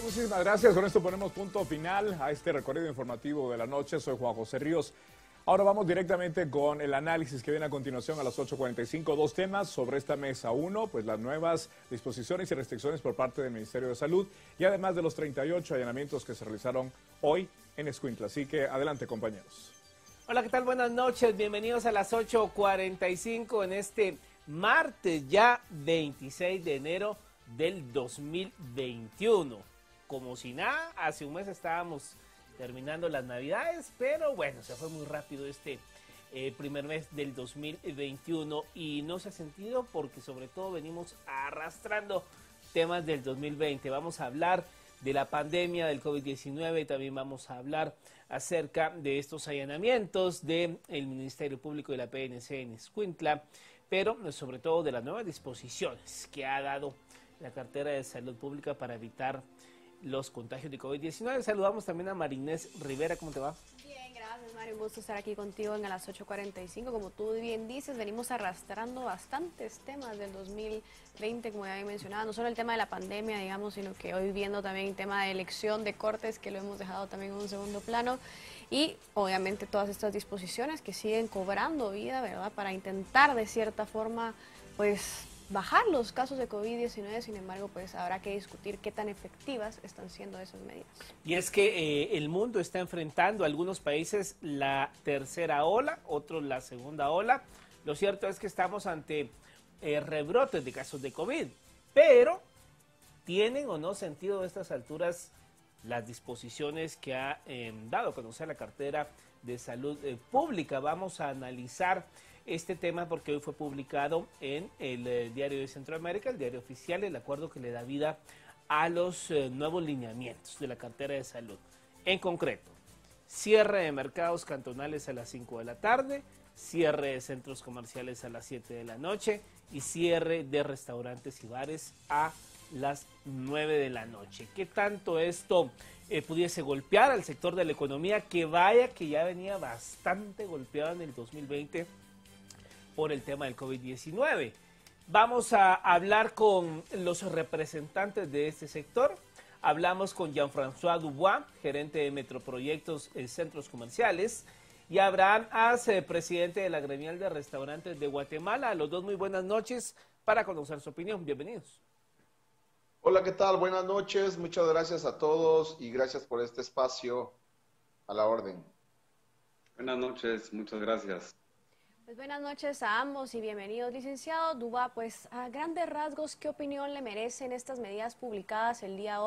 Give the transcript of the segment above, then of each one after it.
Muchísimas gracias. Con esto ponemos punto final a este recorrido informativo de la noche. Soy Juan José Ríos. Ahora vamos directamente con el análisis que viene a continuación a las 8:45. Dos temas sobre esta mesa. Uno, pues las nuevas disposiciones y restricciones por parte del Ministerio de Salud y además de los 38 allanamientos que se realizaron hoy en Escuintla. Así que adelante, compañeros. Hola, ¿qué tal? Buenas noches. Bienvenidos a las 8:45 en este martes ya 26 de enero del 2021. Como si nada, hace un mes estábamos terminando las navidades, pero bueno, se fue muy rápido este primer mes del 2021 y no se ha sentido porque sobre todo venimos arrastrando temas del 2020. Vamos a hablar de la pandemia del COVID-19, también vamos a hablar acerca de estos allanamientos del Ministerio Público de la PNC en Escuintla, pero sobre todo de las nuevas disposiciones que ha dado la cartera de Salud Pública para evitar los contagios de COVID-19. Saludamos también a Marinés Rivera. ¿Cómo te va? Bien, gracias, Mario. Un gusto estar aquí contigo en a las 8:45. Como tú bien dices, venimos arrastrando bastantes temas del 2020, como ya había mencionado. No solo el tema de la pandemia, digamos, sino que hoy viendo también el tema de elección de cortes, que lo hemos dejado también en un segundo plano. Y obviamente todas estas disposiciones que siguen cobrando vida, ¿verdad? Para intentar de cierta forma, pues, bajar los casos de COVID-19, sin embargo, pues habrá que discutir qué tan efectivas están siendo esas medidas. Y es que el mundo está enfrentando, algunos países, la tercera ola, otros la segunda ola. Lo cierto es que estamos ante rebrotes de casos de COVID, pero ¿tienen o no sentido a estas alturas las disposiciones que ha dado a conocer la cartera de Salud Pública? Vamos a analizar este tema porque hoy fue publicado en el Diario de Centroamérica, el diario oficial, el acuerdo que le da vida a los nuevos lineamientos de la cartera de salud. En concreto, cierre de mercados cantonales a las 5 de la tarde, cierre de centros comerciales a las 7 de la noche y cierre de restaurantes y bares a las 9 de la noche. ¿Qué tanto esto pudiese golpear al sector de la economía, que vaya que ya venía bastante golpeado en el 2020 por el tema del COVID-19? Vamos a hablar con los representantes de este sector. Hablamos con Jean-François Dubois, gerente de Metroproyectos Centros Comerciales, y Abraham As, presidente de la Gremial de Restaurantes de Guatemala. A los dos, muy buenas noches para conocer su opinión. Bienvenidos. Hola, ¿qué tal? Buenas noches. Muchas gracias a todos y gracias por este espacio. A la orden. Buenas noches, muchas gracias. Pues buenas noches a ambos y bienvenidos, licenciado Dubois. Pues a grandes rasgos, ¿qué opinión le merecen estas medidas publicadas el día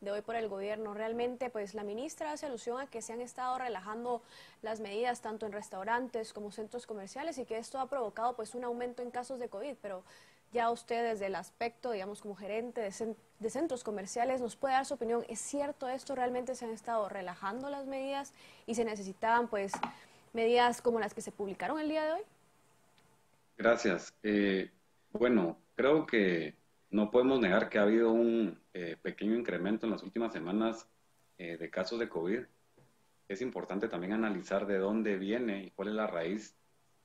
de hoy por el gobierno? Realmente, pues la ministra hace alusión a que se han estado relajando las medidas tanto en restaurantes como centros comerciales y que esto ha provocado pues un aumento en casos de COVID, pero ya usted desde el aspecto, digamos, como gerente de centros comerciales, nos puede dar su opinión. ¿Es cierto esto? ¿Realmente se han estado relajando las medidas y se necesitaban pues medidas como las que se publicaron el día de hoy? Gracias. Bueno, creo que no podemos negar que ha habido un pequeño incremento en las últimas semanas de casos de COVID. Es importante también analizar de dónde viene y cuál es la raíz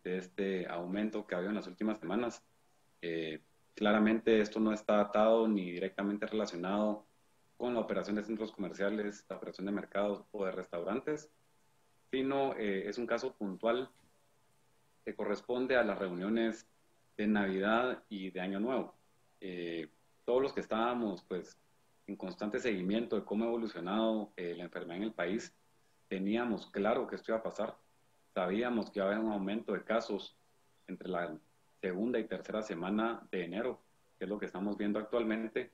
de este aumento que ha habido en las últimas semanas. Claramente esto no está atado ni directamente relacionado con la operación de centros comerciales, la operación de mercados o de restaurantes, sino es un caso puntual que corresponde a las reuniones de Navidad y de Año Nuevo. Todos los que estábamos pues, en constante seguimiento de cómo ha evolucionado la enfermedad en el país, teníamos claro que esto iba a pasar. Sabíamos que iba a haber un aumento de casos entre la segunda y tercera semana de enero, que es lo que estamos viendo actualmente,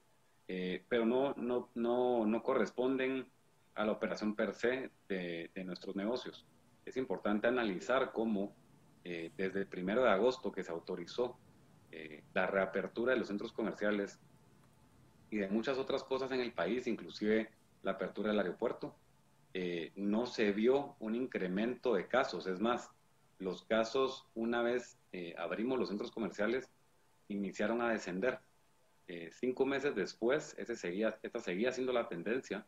pero no corresponden a la operación per se de nuestros negocios. Es importante analizar cómo desde el 1 de agosto que se autorizó la reapertura de los centros comerciales y de muchas otras cosas en el país, inclusive la apertura del aeropuerto, no se vio un incremento de casos. Es más, los casos, una vez abrimos los centros comerciales, iniciaron a descender. 5 meses después, esta seguía siendo la tendencia.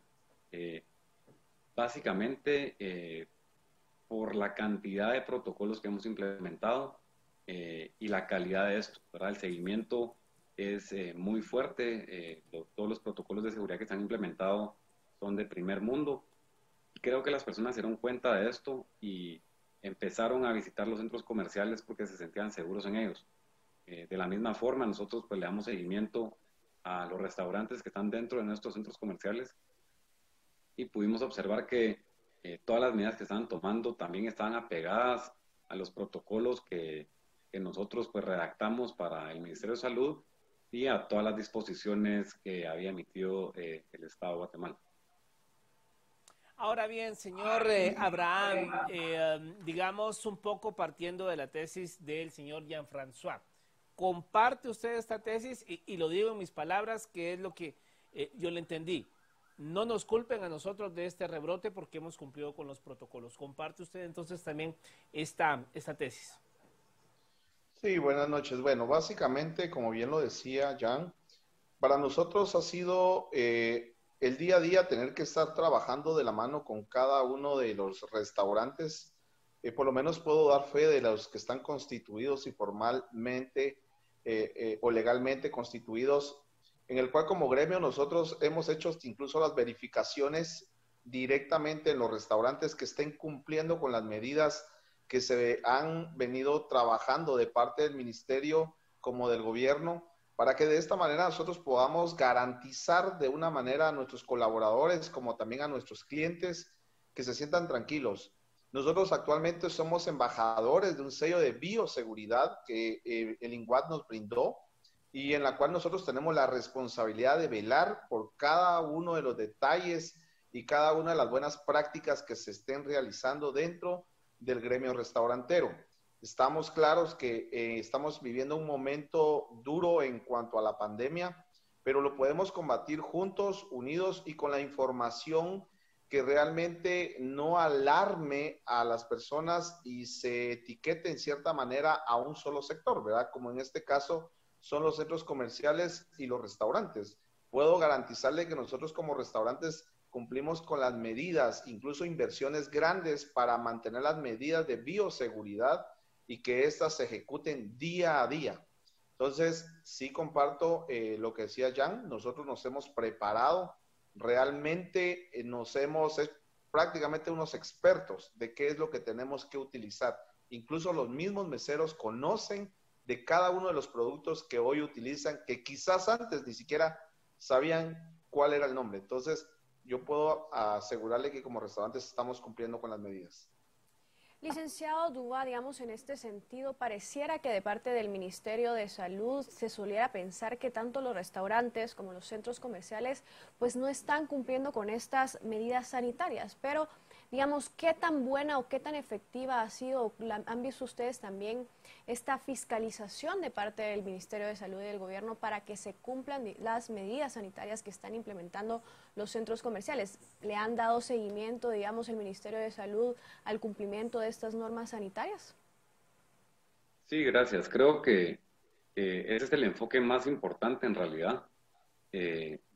básicamente por la cantidad de protocolos que hemos implementado y la calidad de esto, ¿verdad? El seguimiento es muy fuerte, todos los protocolos de seguridad que se han implementado son de primer mundo. Creo que las personas se dieron cuenta de esto y empezaron a visitar los centros comerciales porque se sentían seguros en ellos. De la misma forma, nosotros pues le damos seguimiento a los restaurantes que están dentro de nuestros centros comerciales y pudimos observar que todas las medidas que estaban tomando también estaban apegadas a los protocolos que nosotros pues redactamos para el Ministerio de Salud y a todas las disposiciones que había emitido el Estado de Guatemala. Ahora bien, señor Abraham, digamos un poco partiendo de la tesis del señor Jean-François, ¿comparte usted esta tesis? Y lo digo en mis palabras, que es lo que yo le entendí. No nos culpen a nosotros de este rebrote porque hemos cumplido con los protocolos. ¿Comparte usted entonces también esta tesis? Sí, buenas noches. Bueno, básicamente, como bien lo decía Jan, para nosotros ha sido el día a día tener que estar trabajando de la mano con cada uno de los restaurantes. Por lo menos puedo dar fe de los que están constituidos y formalmente o legalmente constituidos, en el cual como gremio nosotros hemos hecho incluso las verificaciones directamente en los restaurantes que estén cumpliendo con las medidas que se han venido trabajando de parte del ministerio como del gobierno, para que de esta manera nosotros podamos garantizar de una manera a nuestros colaboradores como también a nuestros clientes que se sientan tranquilos. Nosotros actualmente somos embajadores de un sello de bioseguridad que el INGUAT nos brindó y en la cual nosotros tenemos la responsabilidad de velar por cada uno de los detalles y cada una de las buenas prácticas que se estén realizando dentro del gremio restaurantero. Estamos claros que estamos viviendo un momento duro en cuanto a la pandemia, pero lo podemos combatir juntos, unidos y con la información que realmente no alarme a las personas y se etiquete en cierta manera a un solo sector, ¿verdad? Como en este caso son los centros comerciales y los restaurantes. Puedo garantizarle que nosotros como restaurantes cumplimos con las medidas, incluso inversiones grandes para mantener las medidas de bioseguridad y que éstas se ejecuten día a día. Entonces, sí comparto lo que decía Jan, nosotros nos hemos preparado, realmente nos hemos hecho prácticamente unos expertos de qué es lo que tenemos que utilizar. Incluso los mismos meseros conocen de cada uno de los productos que hoy utilizan, que quizás antes ni siquiera sabían cuál era el nombre. Entonces, yo puedo asegurarle que como restaurantes estamos cumpliendo con las medidas. Licenciado Duba, digamos, en este sentido, pareciera que de parte del Ministerio de Salud se soliera pensar que tanto los restaurantes como los centros comerciales pues no están cumpliendo con estas medidas sanitarias, pero digamos, ¿qué tan buena o qué tan efectiva ha sido, han visto ustedes también esta fiscalización de parte del Ministerio de Salud y del gobierno para que se cumplan las medidas sanitarias que están implementando los centros comerciales? ¿Le han dado seguimiento, digamos, el Ministerio de Salud al cumplimiento de estas normas sanitarias? Sí, gracias. Creo que ese es el enfoque más importante en realidad.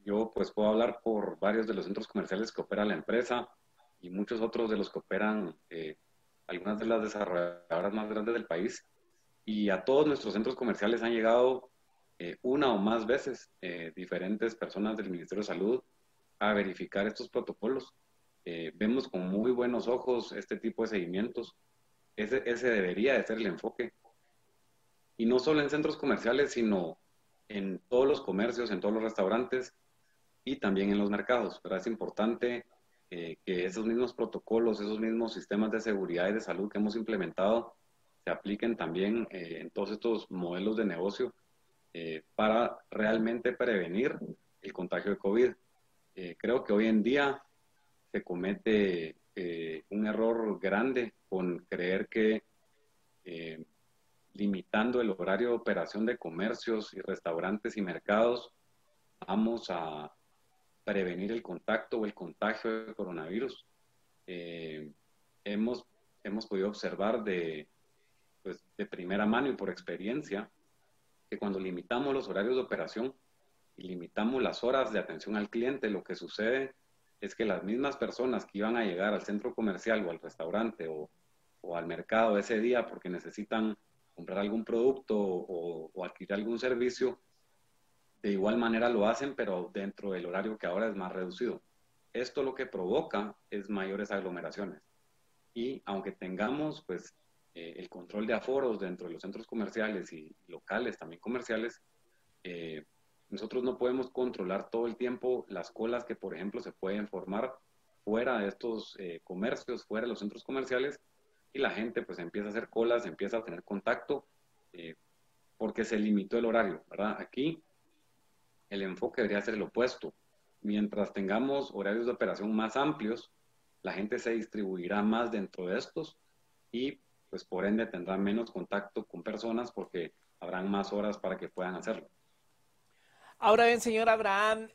Yo pues puedo hablar por varios de los centros comerciales que opera la empresa y muchos otros de los que operan algunas de las desarrolladoras más grandes del país. Y a todos nuestros centros comerciales han llegado una o más veces diferentes personas del Ministerio de Salud a verificar estos protocolos. Vemos con muy buenos ojos este tipo de seguimientos. Ese debería de ser el enfoque. Y no solo en centros comerciales, sino en todos los comercios, en todos los restaurantes y también en los mercados. Pero es importante que esos mismos protocolos, esos mismos sistemas de seguridad y de salud que hemos implementado se apliquen también en todos estos modelos de negocio para realmente prevenir el contagio de COVID. Creo que hoy en día se comete un error grande con creer que limitando el horario de operación de comercios y restaurantes y mercados vamos a prevenir el contacto o el contagio de coronavirus. Hemos podido observar de primera mano y por experiencia que cuando limitamos los horarios de operación y limitamos las horas de atención al cliente, lo que sucede es que las mismas personas que iban a llegar al centro comercial o al restaurante o al mercado ese día porque necesitan comprar algún producto o adquirir algún servicio, de igual manera lo hacen, pero dentro del horario que ahora es más reducido. Esto lo que provoca es mayores aglomeraciones. Y aunque tengamos pues el control de aforos dentro de los centros comerciales y locales también comerciales, nosotros no podemos controlar todo el tiempo las colas que, por ejemplo, se pueden formar fuera de estos comercios, fuera de los centros comerciales, y la gente pues empieza a hacer colas, empieza a tener contacto, porque se limitó el horario, ¿verdad? Aquí el enfoque debería ser el opuesto. Mientras tengamos horarios de operación más amplios, la gente se distribuirá más dentro de estos y pues por ende tendrá menos contacto con personas porque habrán más horas para que puedan hacerlo. Ahora bien, señor Abraham,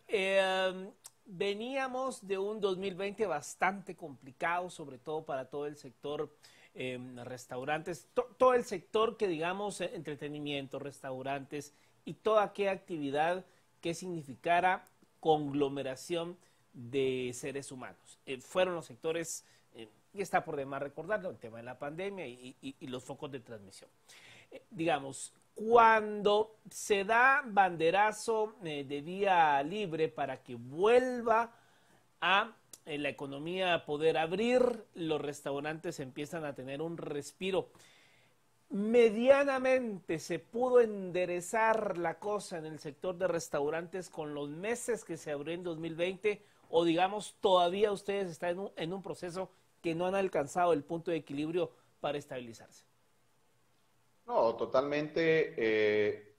veníamos de un 2020 bastante complicado, sobre todo para todo el sector restaurantes, todo el sector que digamos entretenimiento, restaurantes y toda aquella actividad que significara conglomeración de seres humanos. Fueron los sectores, y está por demás recordarlo, el tema de la pandemia y los focos de transmisión. Digamos, cuando se da banderazo de vía libre para que vuelva a la economía poder abrir, los restaurantes empiezan a tener un respiro. Medianamente se pudo enderezar la cosa en el sector de restaurantes con los meses que se abrió en 2020, o digamos todavía ustedes están en un proceso que no han alcanzado el punto de equilibrio para estabilizarse. No, totalmente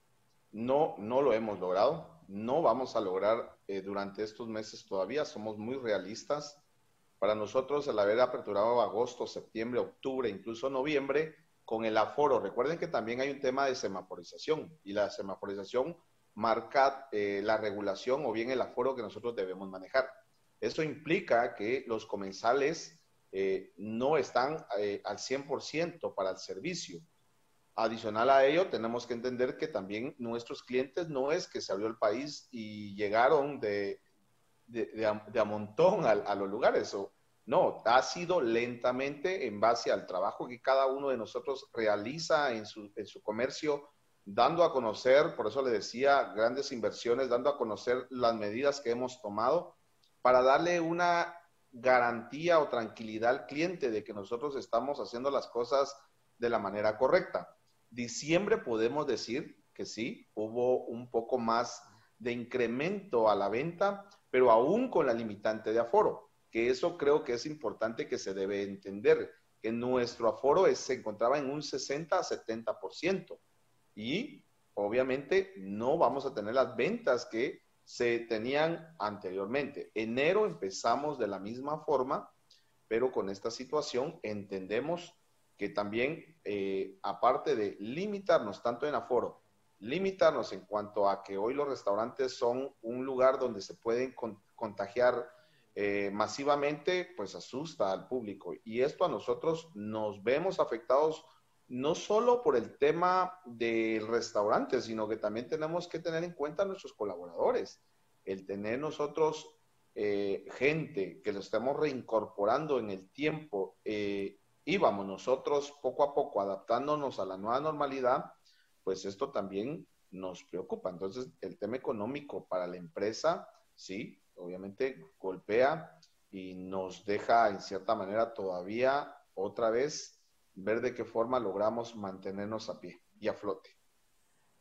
no lo hemos logrado. No vamos a lograr durante estos meses todavía. Somos muy realistas. Para nosotros, el haber aperturado agosto, septiembre, octubre, incluso noviembre, con el aforo. Recuerden que también hay un tema de semaforización y la semaforización marca la regulación o bien el aforo que nosotros debemos manejar. Eso implica que los comensales no están al 100% para el servicio. Adicional a ello, tenemos que entender que también nuestros clientes no es que se abrió el país y llegaron de a montón a los lugares. No, ha sido lentamente en base al trabajo que cada uno de nosotros realiza en su comercio, dando a conocer, por eso le decía, grandes inversiones, dando a conocer las medidas que hemos tomado para darle una garantía o tranquilidad al cliente de que nosotros estamos haciendo las cosas de la manera correcta. Diciembre podemos decir que sí, hubo un poco más de incremento a la venta, pero aún con la limitante de aforo, que eso creo que es importante que se debe entender, que nuestro aforo se encontraba en un 60 a 70%, y obviamente no vamos a tener las ventas que se tenían anteriormente. Enero empezamos de la misma forma, pero con esta situación entendemos que también, aparte de limitarnos tanto en aforo, limitarnos en cuanto a que hoy los restaurantes son un lugar donde se pueden contagiar masivamente, pues asusta al público. Y esto a nosotros nos vemos afectados no solo por el tema del restaurante, sino que también tenemos que tener en cuenta a nuestros colaboradores. El tener nosotros gente que lo estemos reincorporando en el tiempo, íbamos nosotros poco a poco adaptándonos a la nueva normalidad, pues esto también nos preocupa. Entonces, el tema económico para la empresa, sí, obviamente golpea y nos deja en cierta manera todavía otra vez ver de qué forma logramos mantenernos a pie y a flote.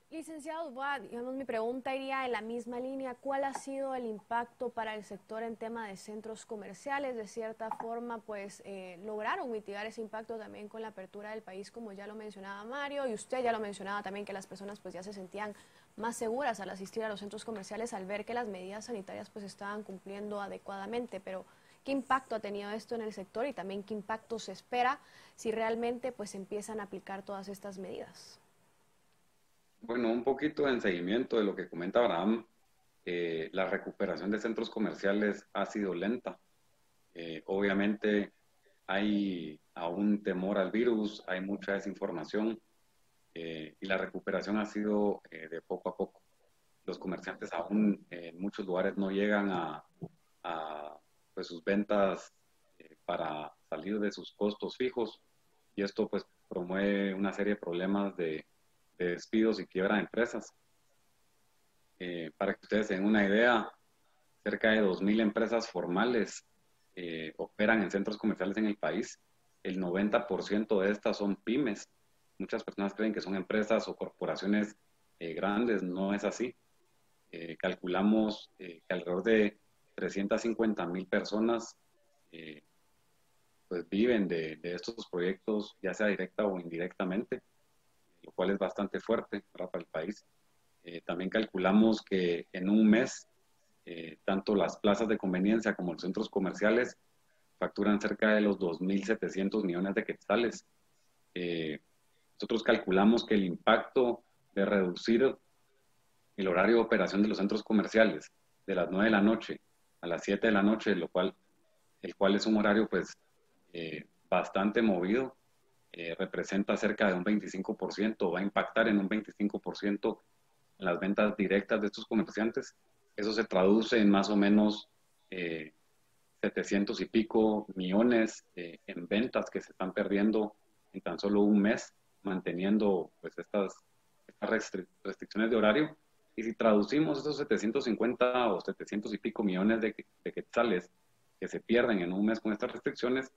Licenciado Dubois, digamos, mi pregunta iría en la misma línea. ¿Cuál ha sido el impacto para el sector en tema de centros comerciales? De cierta forma, pues, lograron mitigar ese impacto también con la apertura del país, como ya lo mencionaba Mario, y usted ya lo mencionaba también, que las personas pues ya se sentían más seguras al asistir a los centros comerciales al ver que las medidas sanitarias pues estaban cumpliendo adecuadamente. Pero, ¿qué impacto ha tenido esto en el sector y también qué impacto se espera si realmente pues empiezan a aplicar todas estas medidas? Bueno, un poquito en seguimiento de lo que comenta Abraham, la recuperación de centros comerciales ha sido lenta. Obviamente hay aún temor al virus, hay mucha desinformación y la recuperación ha sido de poco a poco. Los comerciantes aún en muchos lugares no llegan a pues sus ventas para salir de sus costos fijos, y esto pues promueve una serie de problemas de despidos y quiebra de empresas. Para que ustedes se den una idea, cerca de 2.000 empresas formales operan en centros comerciales en el país. El 90% de estas son pymes. Muchas personas creen que son empresas o corporaciones grandes, no es así. Calculamos que alrededor de 350.000 personas pues viven de estos proyectos, ya sea directa o indirectamente, lo cual es bastante fuerte para el país. También calculamos que en un mes, tanto las plazas de conveniencia como los centros comerciales facturan cerca de los 2.700 millones de quetzales. Nosotros calculamos que el impacto de reducir el horario de operación de los centros comerciales de las 9 de la noche a las 7 de la noche, el cual es un horario pues bastante movido, representa cerca de un 25%, va a impactar en un 25% en las ventas directas de estos comerciantes. Eso se traduce en más o menos 700 y pico millones en ventas que se están perdiendo en tan solo un mes, manteniendo pues estas restricciones de horario. Y si traducimos esos 750 o 700 y pico millones de quetzales que se pierden en un mes con estas restricciones,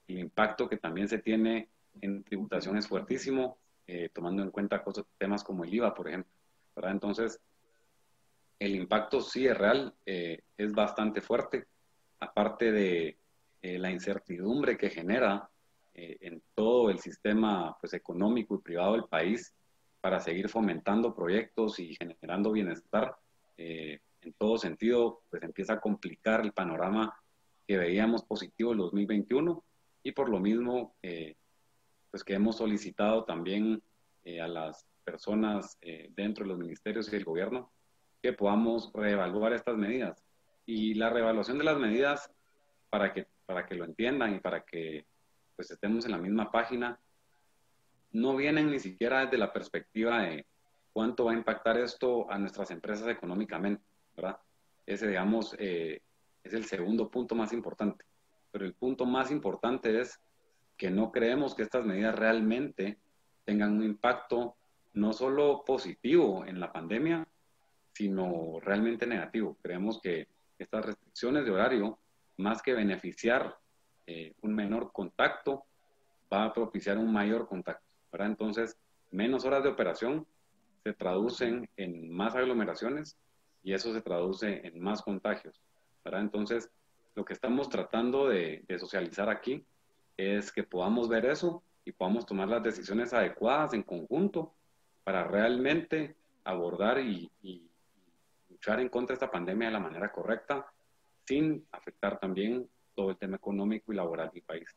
el impacto que también se tiene en tributación es fuertísimo, tomando en cuenta temas como el IVA, por ejemplo, ¿verdad? Entonces, el impacto sí es real, es bastante fuerte, aparte de la incertidumbre que genera en todo el sistema pues, económico y privado del país para seguir fomentando proyectos y generando bienestar. En todo sentido, pues empieza a complicar el panorama que veíamos positivo en 2021, y por lo mismo, pues que hemos solicitado también a las personas dentro de los ministerios y el gobierno que podamos reevaluar estas medidas. Y la reevaluación de las medidas, para que lo entiendan y para que pues estemos en la misma página, no vienen ni siquiera desde la perspectiva de cuánto va a impactar esto a nuestras empresas económicamente, ¿verdad? Ese, digamos, es el segundo punto más importante. Pero el punto más importante es que no creemos que estas medidas realmente tengan un impacto no solo positivo en la pandemia, sino realmente negativo. Creemos que estas restricciones de horario, más que beneficiar un menor contacto, va a propiciar un mayor contacto, ¿verdad? Entonces, menos horas de operación se traducen en más aglomeraciones y eso se traduce en más contagios, ¿verdad? Entonces, lo que estamos tratando de socializar aquí es que podamos ver eso y podamos tomar las decisiones adecuadas en conjunto para realmente abordar y luchar en contra de esta pandemia de la manera correcta, sin afectar también todo el tema económico y laboral del país.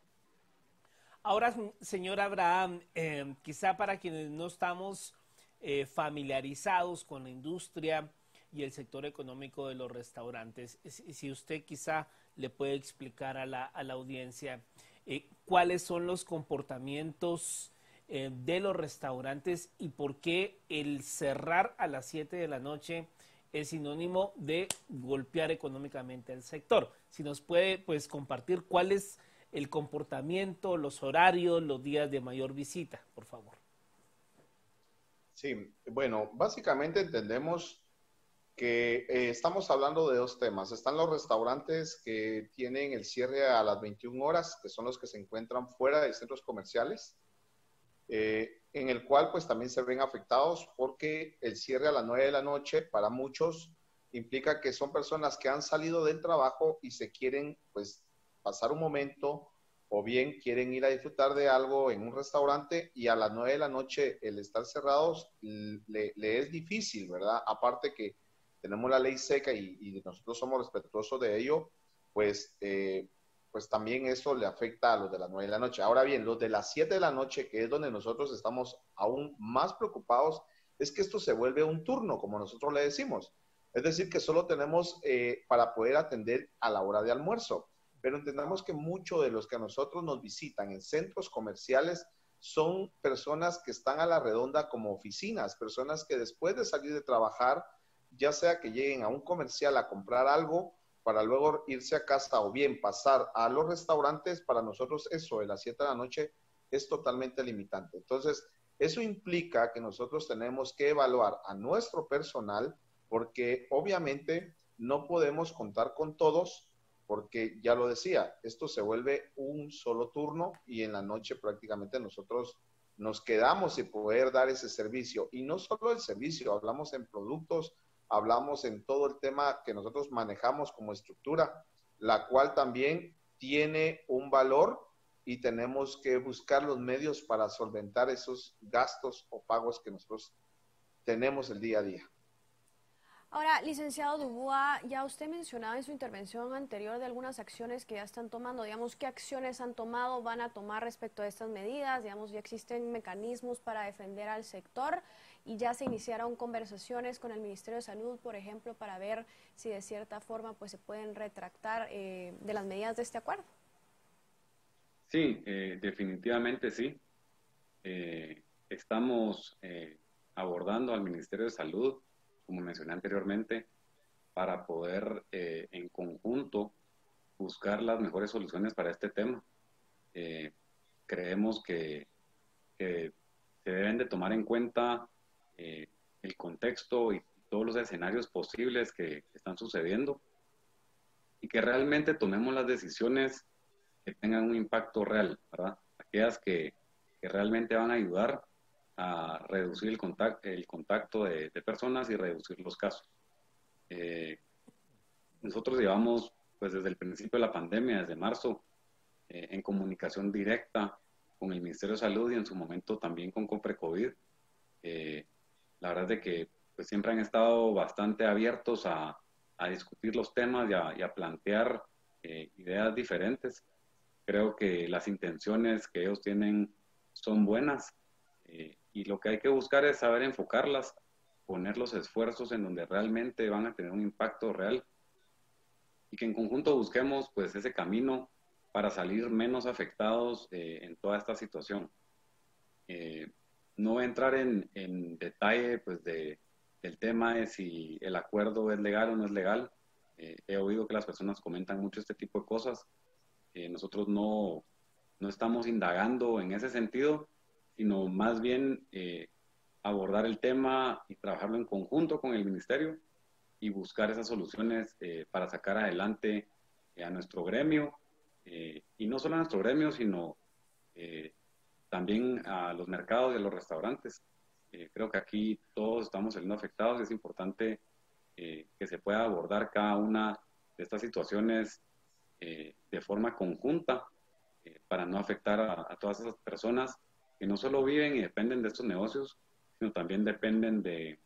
Ahora, señor Abraham, quizá para quienes no estamos familiarizados con la industria y el sector económico de los restaurantes, si usted quizá le puede explicar a la audiencia cuáles son los comportamientos de los restaurantes y por qué el cerrar a las 7 de la noche es sinónimo de golpear económicamente al sector. Si nos puede pues compartir cuál es el comportamiento, los horarios, los días de mayor visita, por favor. Sí, bueno, básicamente entendemos que estamos hablando de dos temas. Están los restaurantes que tienen el cierre a las 21 horas, que son los que se encuentran fuera de centros comerciales, en el cual pues también se ven afectados porque el cierre a las 9 de la noche para muchos implica que son personas que han salido del trabajo y se quieren pues pasar un momento o bien quieren ir a disfrutar de algo en un restaurante y a las 9 de la noche el estar cerrados le es difícil, ¿verdad? Aparte que tenemos la ley seca y nosotros somos respetuosos de ello, pues también eso le afecta a los de las 9 de la noche. Ahora bien, los de las 7 de la noche, que es donde nosotros estamos aún más preocupados, es que esto se vuelve un turno, como nosotros le decimos. Es decir, que solo tenemos para poder atender a la hora de almuerzo. Pero entendamos que muchos de los que a nosotros nos visitan en centros comerciales son personas que están a la redonda como oficinas, personas que después de salir de trabajar, ya sea que lleguen a un comercial a comprar algo para luego irse a casa o bien pasar a los restaurantes, para nosotros eso de las 7 de la noche es totalmente limitante. Entonces, eso implica que nosotros tenemos que evaluar a nuestro personal porque obviamente no podemos contar con todos porque ya lo decía, esto se vuelve un solo turno y en la noche prácticamente nosotros nos quedamos sin poder dar ese servicio. Y no solo el servicio, hablamos en productos, hablamos en todo el tema que nosotros manejamos como estructura, la cual también tiene un valor y tenemos que buscar los medios para solventar esos gastos o pagos que nosotros tenemos el día a día. Ahora, licenciado Dubois, ya usted mencionaba en su intervención anterior de algunas acciones que ya están tomando, digamos, ¿qué acciones han tomado, van a tomar respecto a estas medidas? Digamos, ya existen mecanismos para defender al sector y ya se iniciaron conversaciones con el Ministerio de Salud, por ejemplo, para ver si de cierta forma pues se pueden retractar de las medidas de este acuerdo. Sí, definitivamente sí. Estamos abordando al Ministerio de Salud, como mencioné anteriormente, para poder en conjunto buscar las mejores soluciones para este tema. Creemos que se deben de tomar en cuenta el contexto y todos los escenarios posibles que están sucediendo y que realmente tomemos las decisiones que tengan un impacto real, ¿verdad? Aquellas que realmente van a ayudar a reducir el contacto de personas y reducir los casos. Nosotros llevamos, pues desde el principio de la pandemia, desde marzo, en comunicación directa con el Ministerio de Salud y en su momento también con COPRECOVID. La verdad es de que pues, siempre han estado bastante abiertos a discutir los temas y a plantear ideas diferentes. Creo que las intenciones que ellos tienen son buenas y lo que hay que buscar es saber enfocarlas, poner los esfuerzos en donde realmente van a tener un impacto real y que en conjunto busquemos pues ese camino para salir menos afectados en toda esta situación. No voy a entrar en detalle pues del tema de si el acuerdo es legal o no es legal. He oído que las personas comentan mucho este tipo de cosas. Nosotros no estamos indagando en ese sentido, sino más bien abordar el tema y trabajarlo en conjunto con el ministerio y buscar esas soluciones para sacar adelante a nuestro gremio, y no solo a nuestro gremio, sino también a los mercados y a los restaurantes. Creo que aquí todos estamos saliendo afectados y es importante que se pueda abordar cada una de estas situaciones de forma conjunta para no afectar a todas esas personas que no solo viven y dependen de estos negocios, sino también dependen de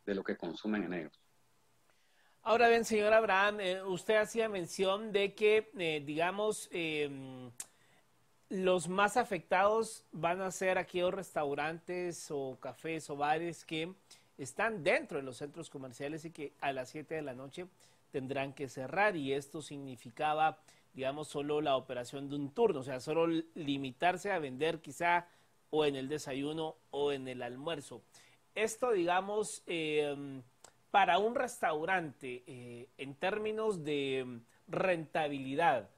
lo que consumen en ellos. Ahora bien, señor Abraham, usted hacía mención de que, digamos, los más afectados van a ser aquellos restaurantes o cafés o bares que están dentro de los centros comerciales y que a las 7 de la noche tendrán que cerrar, y esto significaba, digamos, solo la operación de un turno, o sea, solo limitarse a vender quizá o en el desayuno o en el almuerzo. Esto, digamos, para un restaurante, en términos de rentabilidad,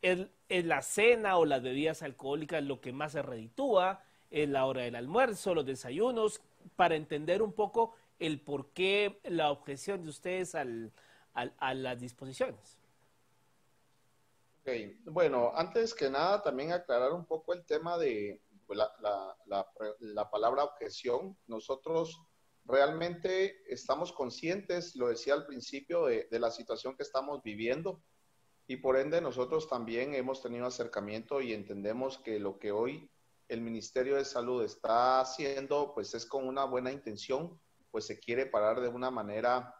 ¿es la cena o las bebidas alcohólicas lo que más se reditúa? ¿Es la hora del almuerzo, los desayunos? Para entender un poco el por qué la objeción de ustedes a las disposiciones. Okay. Bueno, antes que nada, también aclarar un poco el tema de la palabra objeción. Nosotros realmente estamos conscientes, lo decía al principio, de la situación que estamos viviendo y por ende nosotros también hemos tenido acercamiento y entendemos que lo que hoy el Ministerio de Salud está haciendo pues es con una buena intención, pues se quiere parar de una manera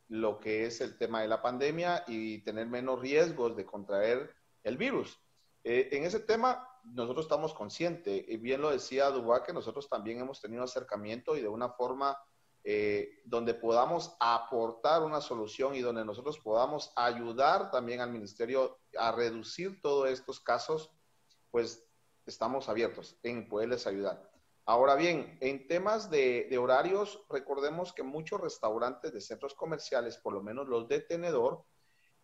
lo que es el tema de la pandemia y tener menos riesgos de contraer el virus. En ese tema nosotros estamos conscientes, y bien lo decía Dubois, que nosotros también hemos tenido acercamiento y de una forma donde podamos aportar una solución y donde nosotros podamos ayudar también al ministerio a reducir todos estos casos, pues estamos abiertos en poderles ayudar. Ahora bien, en temas de horarios, recordemos que muchos restaurantes de centros comerciales, por lo menos los de tenedor,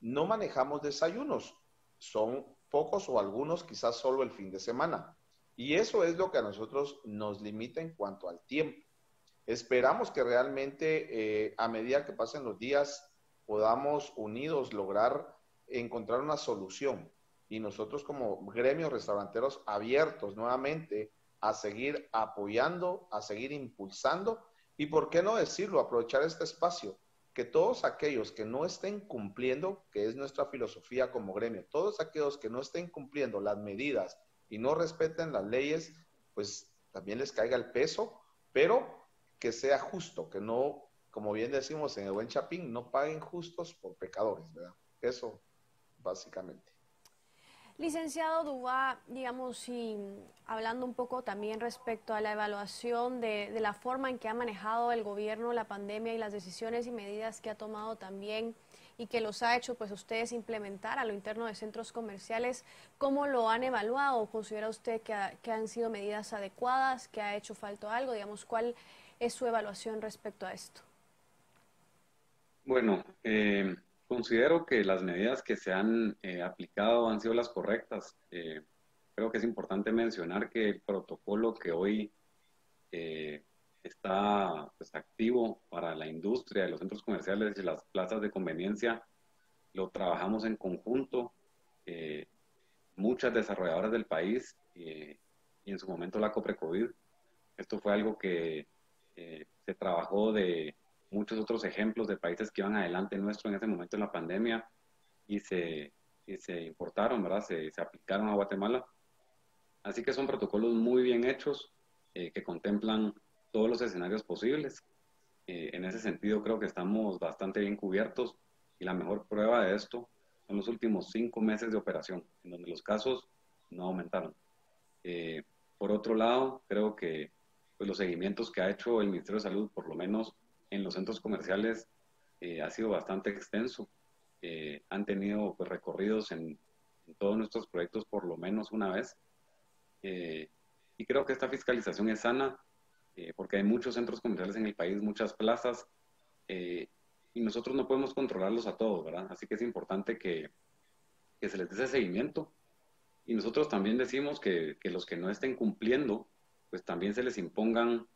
no manejamos desayunos. Son pocos o algunos, quizás solo el fin de semana. Y eso es lo que a nosotros nos limita en cuanto al tiempo. Esperamos que realmente a medida que pasen los días podamos unidos lograr encontrar una solución y nosotros como gremios restauranteros abiertos nuevamente a seguir apoyando, a seguir impulsando y por qué no decirlo, aprovechar este espacio, que todos aquellos que no estén cumpliendo, que es nuestra filosofía como gremio, todos aquellos que no estén cumpliendo las medidas y no respeten las leyes, pues también les caiga el peso, pero que sea justo, que no, como bien decimos en el buen Chapín, no paguen justos por pecadores, ¿verdad? Eso, básicamente. Licenciado Dubá, digamos, y hablando un poco también respecto a la evaluación de la forma en que ha manejado el gobierno la pandemia y las decisiones y medidas que ha tomado también y que los ha hecho pues ustedes implementar a lo interno de centros comerciales, ¿cómo lo han evaluado? ¿Considera usted que han sido medidas adecuadas, que ha hecho falta algo? Digamos, ¿cuál es su evaluación respecto a esto? Bueno, considero que las medidas que se han aplicado han sido las correctas. Creo que es importante mencionar que el protocolo que hoy está pues, activo para la industria de los centros comerciales y las plazas de conveniencia, lo trabajamos en conjunto. Muchas desarrolladoras del país y en su momento la Coprecovid. Esto fue algo que se trabajó de muchos otros ejemplos de países que iban adelante nuestro en ese momento en la pandemia y se importaron, ¿verdad? Se aplicaron a Guatemala. Así que son protocolos muy bien hechos que contemplan todos los escenarios posibles. En ese sentido creo que estamos bastante bien cubiertos y la mejor prueba de esto son los últimos 5 meses de operación, en donde los casos no aumentaron. Por otro lado, creo que pues, los seguimientos que ha hecho el Ministerio de Salud, por lo menos en los centros comerciales, ha sido bastante extenso. Han tenido pues, recorridos en todos nuestros proyectos por lo menos una vez. Y creo que esta fiscalización es sana porque hay muchos centros comerciales en el país, muchas plazas, y nosotros no podemos controlarlos a todos, ¿verdad? Así que es importante que se les dé ese seguimiento. Y nosotros también decimos que los que no estén cumpliendo, pues también se les impongan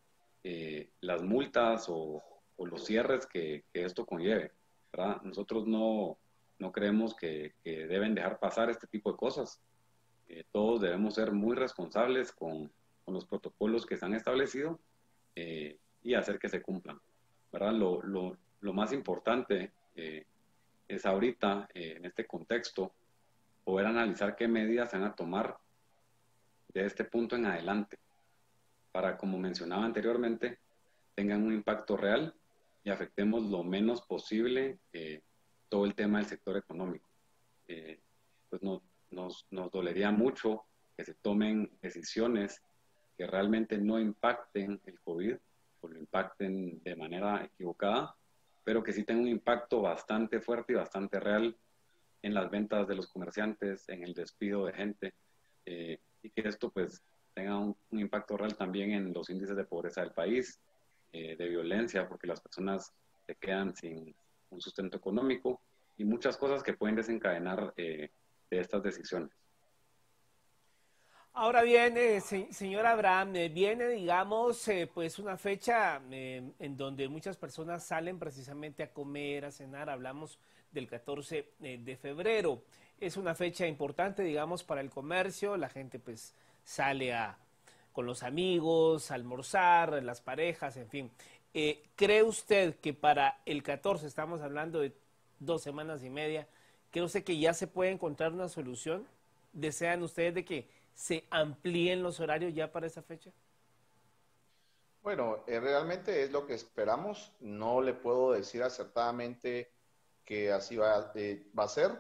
las multas o los cierres que esto conlleve, ¿verdad? Nosotros no creemos que deben dejar pasar este tipo de cosas. Todos debemos ser muy responsables con los protocolos que se han establecido y hacer que se cumplan, ¿verdad? Lo más importante es ahorita, en este contexto, poder analizar qué medidas se van a tomar de este punto en adelante para, como mencionaba anteriormente, tengan un impacto real y afectemos lo menos posible todo el tema del sector económico. Pues nos dolería mucho que se tomen decisiones que realmente no impacten el COVID o lo impacten de manera equivocada, pero que sí tengan un impacto bastante fuerte y bastante real en las ventas de los comerciantes, en el despido de gente, y que esto pues tenga un impacto real también en los índices de pobreza del país, de violencia, porque las personas se quedan sin un sustento económico y muchas cosas que pueden desencadenar de estas decisiones. Ahora bien, señor Abraham, viene, digamos, pues una fecha en donde muchas personas salen precisamente a comer, a cenar. Hablamos del 14 de febrero. Es una fecha importante, digamos, para el comercio. La gente, pues, sale con los amigos, a almorzar, las parejas, en fin. ¿Cree usted que para el 14, estamos hablando de 2 semanas y media, cree usted que ya se puede encontrar una solución? ¿Desean ustedes de que se amplíen los horarios ya para esa fecha? Bueno, realmente es lo que esperamos. No le puedo decir acertadamente que así va a ser.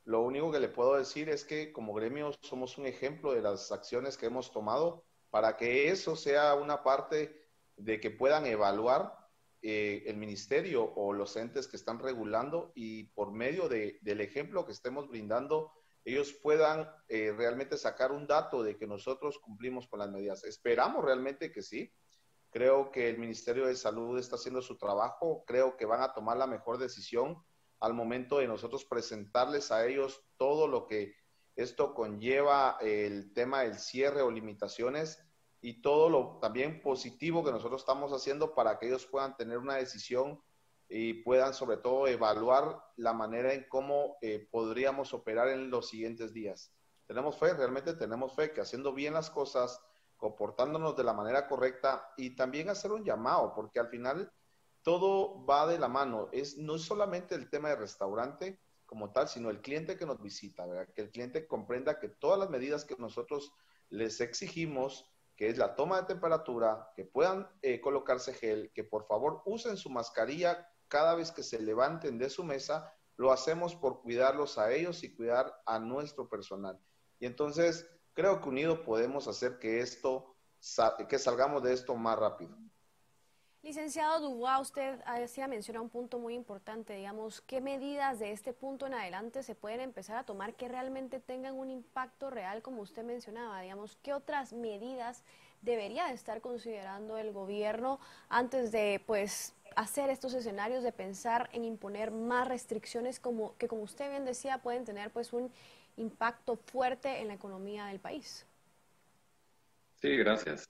Lo único que le puedo decir es que como gremio somos un ejemplo de las acciones que hemos tomado para que eso sea una parte de que puedan evaluar el ministerio o los entes que están regulando y por medio del ejemplo que estemos brindando ellos puedan realmente sacar un dato de que nosotros cumplimos con las medidas. Esperamos realmente que sí. Creo que el Ministerio de Salud está haciendo su trabajo. Creo que van a tomar la mejor decisión al momento de nosotros presentarles a ellos todo lo que esto conlleva, el tema del cierre o limitaciones y todo lo también positivo que nosotros estamos haciendo para que ellos puedan tener una decisión y puedan sobre todo evaluar la manera en cómo podríamos operar en los siguientes días. Tenemos fe, realmente tenemos fe que haciendo bien las cosas, comportándonos de la manera correcta y también hacer un llamado, porque al final todo va de la mano. No es solamente el tema de restaurante como tal, sino el cliente que nos visita, ¿verdad? Que el cliente comprenda que todas las medidas que nosotros les exigimos, que es la toma de temperatura, que puedan colocarse gel, que por favor usen su mascarilla cada vez que se levanten de su mesa, lo hacemos por cuidarlos a ellos y cuidar a nuestro personal. Y entonces creo que unidos podemos hacer que que salgamos de esto más rápido. Licenciado Dubois, usted hacía mención a un punto muy importante, digamos, ¿qué medidas de este punto en adelante se pueden empezar a tomar que realmente tengan un impacto real, como usted mencionaba? Digamos, ¿qué otras medidas debería de estar considerando el gobierno antes de, pues, hacer estos escenarios de pensar en imponer más restricciones como usted bien decía, pueden tener, pues, un impacto fuerte en la economía del país? Sí, gracias.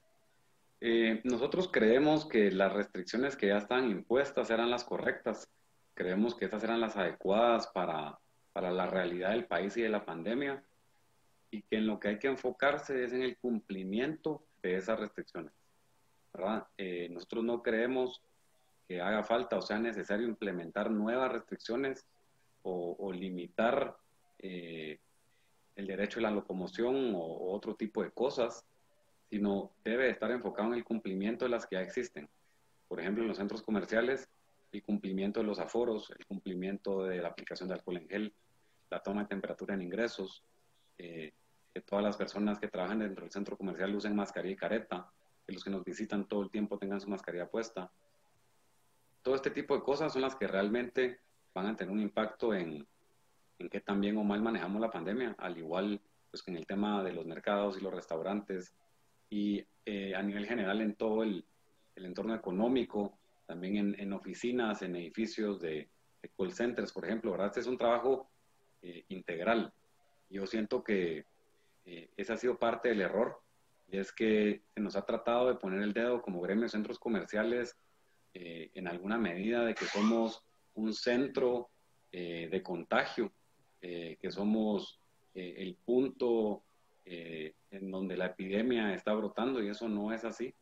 Nosotros creemos que las restricciones que ya están impuestas eran las correctas. Creemos que estas eran las adecuadas para la realidad del país y de la pandemia, y que en lo que hay que enfocarse es en el cumplimiento de esas restricciones, ¿verdad? Nosotros no creemos que haga falta o sea necesario implementar nuevas restricciones o limitar el derecho a la locomoción o otro tipo de cosas, sino debe estar enfocado en el cumplimiento de las que ya existen. Por ejemplo, en los centros comerciales, el cumplimiento de los aforos, el cumplimiento de la aplicación de alcohol en gel, la toma de temperatura en ingresos, que todas las personas que trabajan dentro del centro comercial usen mascarilla y careta, que los que nos visitan todo el tiempo tengan su mascarilla puesta. Todo este tipo de cosas son las que realmente van a tener un impacto en qué tan bien o mal manejamos la pandemia, al igual pues, que en el tema de los mercados y los restaurantes, y a nivel general en todo el entorno económico, también en oficinas, en edificios de call centers, por ejemplo, ¿verdad? Este es un trabajo integral. Yo siento que ese ha sido parte del error, y es que se nos ha tratado de poner el dedo como gremio de centros comerciales en alguna medida de que somos un centro de contagio, que somos el punto en donde la epidemia está brotando, y eso no es así.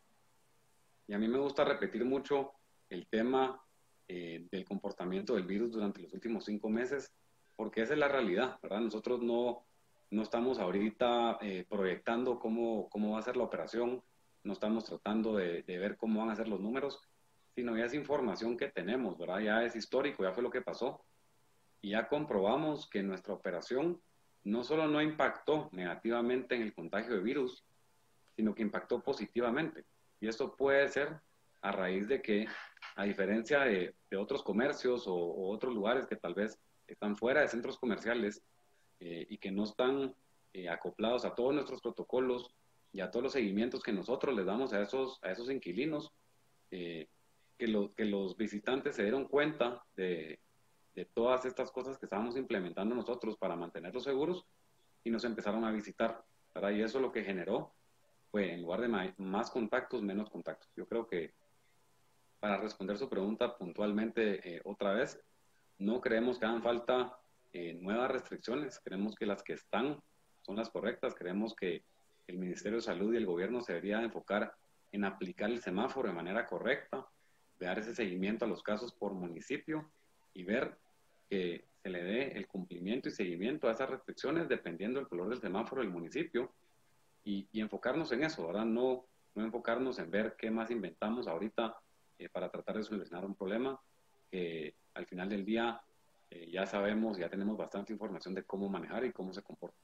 Y a mí me gusta repetir mucho el tema del comportamiento del virus durante los últimos 5 meses, porque esa es la realidad, ¿verdad? Nosotros no estamos ahorita proyectando cómo va a ser la operación, no estamos tratando de ver cómo van a ser los números, sino ya es información que tenemos, ¿verdad? Ya es histórico, ya fue lo que pasó, y ya comprobamos que nuestra operación no solo no impactó negativamente en el contagio de virus, sino que impactó positivamente. Y esto puede ser a raíz de que, a diferencia de otros comercios o otros lugares que tal vez están fuera de centros comerciales y que no están acoplados a todos nuestros protocolos y a todos los seguimientos que nosotros les damos a esos inquilinos, que los visitantes se dieron cuenta de todas estas cosas que estábamos implementando nosotros para mantenerlos seguros, y nos empezaron a visitar, ¿verdad? Y eso lo que generó fue, en lugar de más contactos, menos contactos. Yo creo que, para responder su pregunta puntualmente otra vez, no creemos que hagan falta nuevas restricciones, creemos que las que están son las correctas, creemos que el Ministerio de Salud y el gobierno se debería enfocar en aplicar el semáforo de manera correcta, de dar ese seguimiento a los casos por municipio y ver que se le dé el cumplimiento y seguimiento a esas restricciones dependiendo del color del semáforo del municipio, y enfocarnos en eso, ¿verdad? No enfocarnos en ver qué más inventamos ahorita para tratar de solucionar un problema que al final del día ya sabemos, ya tenemos bastante información de cómo manejar y cómo se comporta.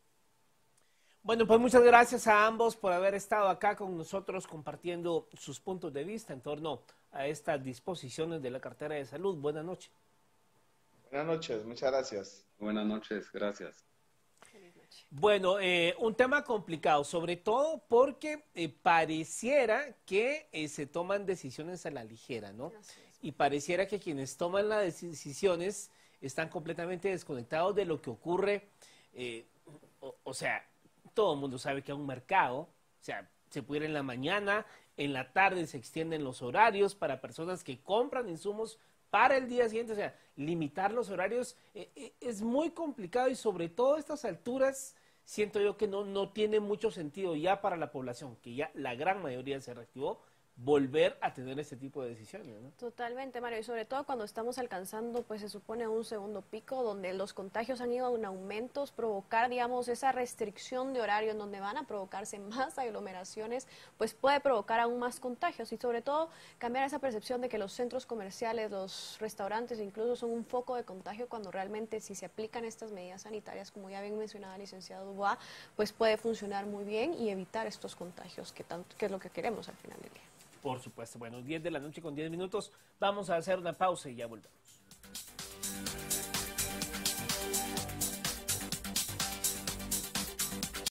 Bueno, pues muchas gracias a ambos por haber estado acá con nosotros compartiendo sus puntos de vista en torno a estas disposiciones de la cartera de salud. Buenas noches. Buenas noches, muchas gracias. Buenas noches, gracias. Feliz noche. Bueno, un tema complicado, sobre todo porque pareciera que se toman decisiones a la ligera, ¿no? Y pareciera que quienes toman las decisiones están completamente desconectados de lo que ocurre. O sea, todo el mundo sabe que hay un mercado, o sea, se puede ir en la mañana, en la tarde se extienden los horarios para personas que compran insumos para el día siguiente, o sea, limitar los horarios es muy complicado y sobre todo a estas alturas siento yo que no tiene mucho sentido ya para la población, que ya la gran mayoría se reactivó, volver a tener este tipo de decisiones, ¿no? Totalmente, Mario, y sobre todo cuando estamos alcanzando, pues se supone un segundo pico, donde los contagios han ido en aumentos, provocar, digamos, esa restricción de horario en donde van a provocarse más aglomeraciones, pues puede provocar aún más contagios y sobre todo cambiar esa percepción de que los centros comerciales, los restaurantes incluso son un foco de contagio cuando realmente si se aplican estas medidas sanitarias, como ya bien mencionaba el licenciado Dubois, pues puede funcionar muy bien y evitar estos contagios que es lo que queremos al final del día. Por supuesto. Bueno, 10 de la noche con 10 minutos. Vamos a hacer una pausa y ya volvemos.